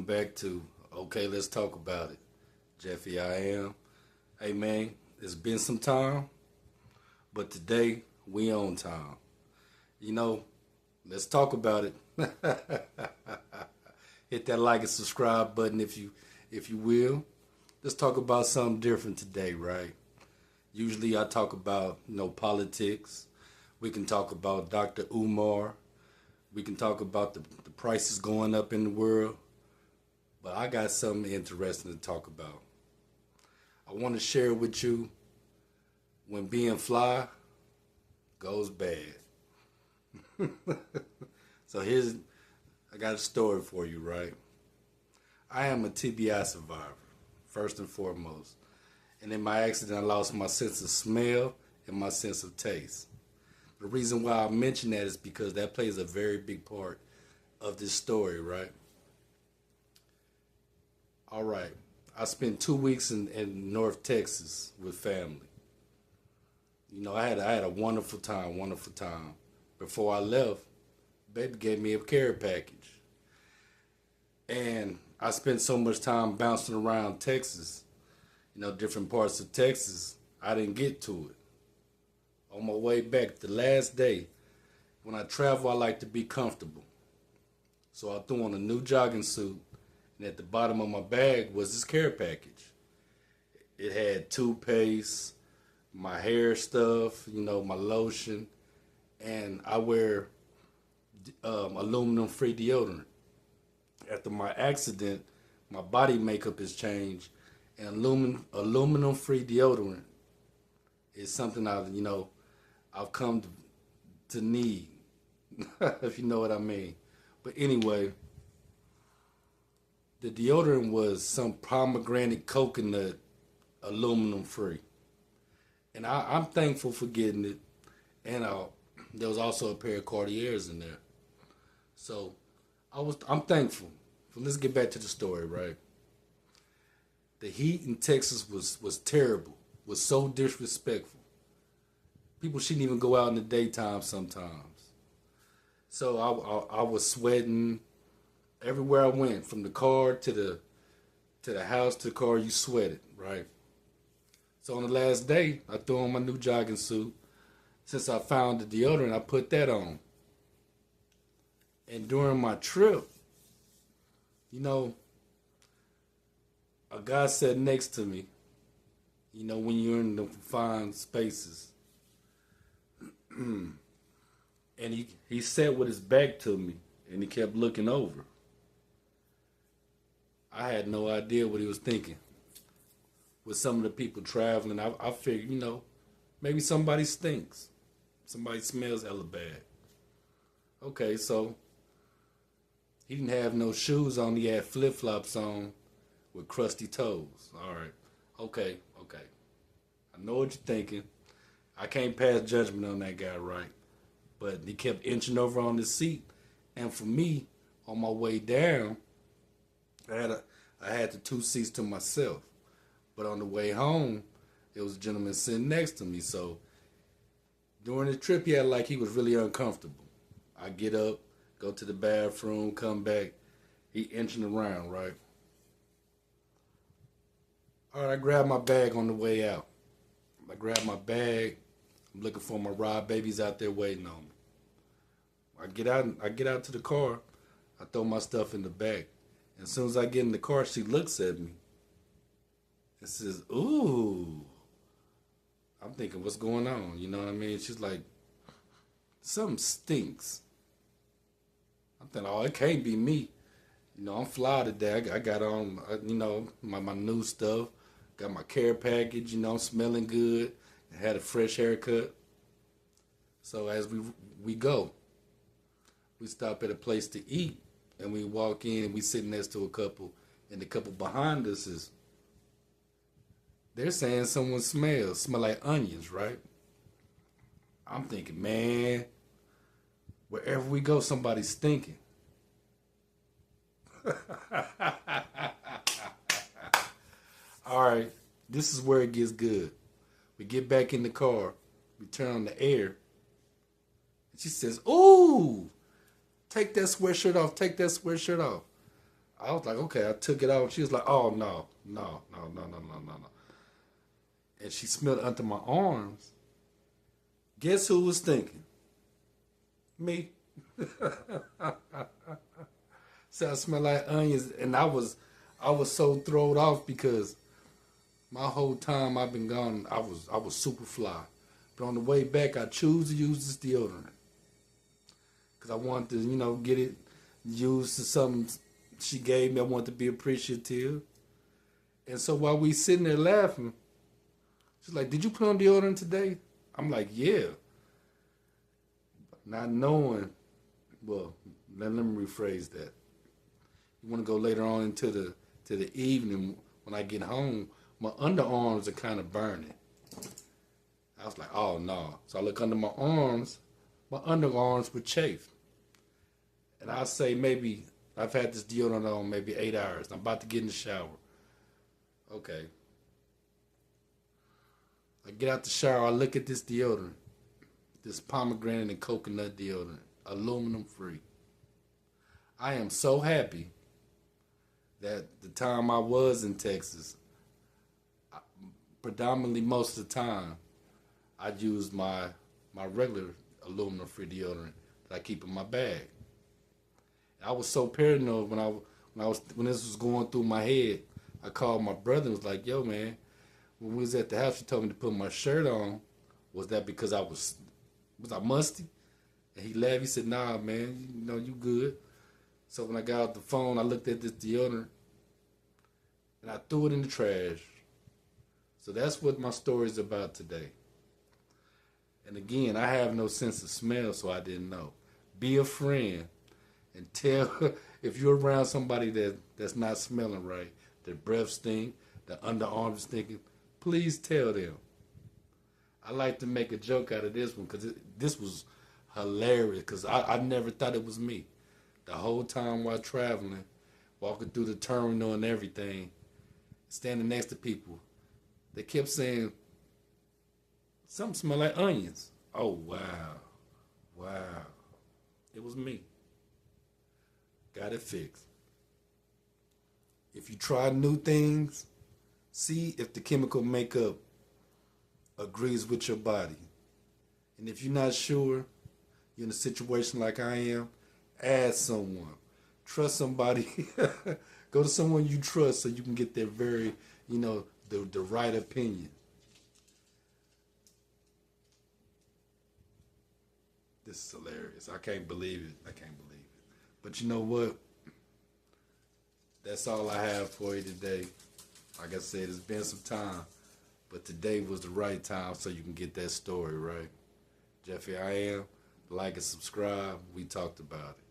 Welcome back to Okay, Let's Talk About It. Jeffy, I am. Hey man, it's been some time, but today we on time. You know, let's talk about it. Hit that like and subscribe button if you will. Let's talk about something different today, right? Usually I talk about, politics. We can talk about Dr. Umar. We can talk about the prices going up in the world. But I got something interesting to talk about. I want to share with you when being fly goes bad. So I got a story for you, right? I am a TBI survivor, first and foremost. And in my accident, I lost my sense of smell and my sense of taste. The reason why I mention that is because that plays a very big part of this story, right? All right. I spent 2 weeks in North Texas with family. I had a wonderful time, wonderful time. Before I left, baby gave me a care package. And I spent so much time bouncing around Texas, different parts of Texas, I didn't get to it. On my way back, the last day, when I travel, I like to be comfortable. So I threw on a new jogging suit, and at the bottom of my bag was this care package. It had toothpaste, my hair stuff, my lotion, and I wear aluminum-free deodorant. After my accident, my body makeup has changed, and aluminum-free deodorant is something I've come to need, if you know what I mean. But anyway, the deodorant was some pomegranate coconut aluminum free. And I'm thankful for getting it. And there was also a pair of Cartiers in there. So I'm thankful. But let's get back to the story, right? The heat in Texas was terrible, was so disrespectful. People shouldn't even go out in the daytime sometimes. So I was sweating everywhere I went, from the car to the house to the car. You sweated, right? So on the last day, I threw on my new jogging suit. Since I found the deodorant, I put that on. And during my trip, a guy sat next to me. When you're in the confined spaces. And he sat with his back to me, and he kept looking over. I had no idea what he was thinking. With some of the people traveling, I figured, maybe somebody stinks. Somebody smells hella bad. Okay, so he didn't have no shoes on. He had flip-flops on with crusty toes. All right. Okay. I know what you're thinking. I can't pass judgment on that guy, right? But he kept inching over on his seat. And for me, on my way down, I had the two seats to myself. But on the way home, there was a gentleman sitting next to me. So during the trip, he was really uncomfortable. I get up, go to the bathroom, come back. He inching around, right? All right, I grabbed my bag on the way out. I grabbed my bag. I'm looking for my ride. Baby's out there waiting on me. I get out to the car. I throw my stuff in the back. And as soon as I get in the car, she looks at me and says, "Ooh." I'm thinking, what's going on? You know what I mean? She's like, something stinks. I'm thinking, oh, it can't be me. I'm fly today. I got on, my new stuff. Got my care package, I'm smelling good. I had a fresh haircut. So as we go, we stop at a place to eat, and we walk in, and we sit next to a couple, and the couple behind us they're saying someone smell like onions, right? I'm thinking, man, wherever we go, somebody's stinking. All right, this is where it gets good. We get back in the car, we turn on the air, and she says, "Ooh, take that sweatshirt off, take that sweatshirt off." I was like, okay, I took it out. She was like, oh, no, no, no, no, no, no, no, no. And she smelled it under my arms. Guess who was thinking? Me. So I smell like onions, and I was so thrown off because my whole time I've been gone, I was super fly. But on the way back, I choose to use this deodorant because I wanted to, get it used to something she gave me. I wanted to be appreciative. And so while we sitting there laughing, she's like, "Did you put on deodorant today?" I'm like, "Yeah." Not knowing, well, let me rephrase that. You want to go later on into the evening when I get home, my underarms are kind of burning. I was like, "Oh no!" So I look under my arms, my underarms were chafed, and I say maybe I've had this deodorant on maybe 8 hours. I'm about to get in the shower. Okay, I get out the shower. I look at this deodorant, this pomegranate and coconut deodorant, aluminum free. I am so happy that the time I was in Texas, predominantly most of the time, I used my regular aluminum free deodorant that I keep in my bag. I was so paranoid when this was going through my head. I called my brother and was like, "Yo, man, when we was at the house, he told me to put my shirt on. Was that because I musty?" And he laughed. He said, "Nah, man, you good." So when I got off the phone, I looked at this deodorant and I threw it in the trash. So that's what my story is about today. And again, I have no sense of smell, so I didn't know. Be a friend and tell if you're around somebody that's not smelling right, their breath stink, their underarms stinking, please tell them. I like to make a joke out of this one because this was hilarious because I never thought it was me. The whole time while traveling, walking through the terminal and everything, standing next to people, they kept saying, "Something smell like onions." Oh, wow. Wow. It was me. Got it fixed. If you try new things, see if the chemical makeup agrees with your body. And if you're not sure, you're in a situation like I am, ask someone. Trust somebody. Go to someone you trust so you can get their very, the right opinion. This is hilarious. I can't believe it. I can't believe it. But you know what? That's all I have for you today. Like I said, it's been some time, but today was the right time so you can get that story right. Jeffy, I am. Like and subscribe. We talked about it.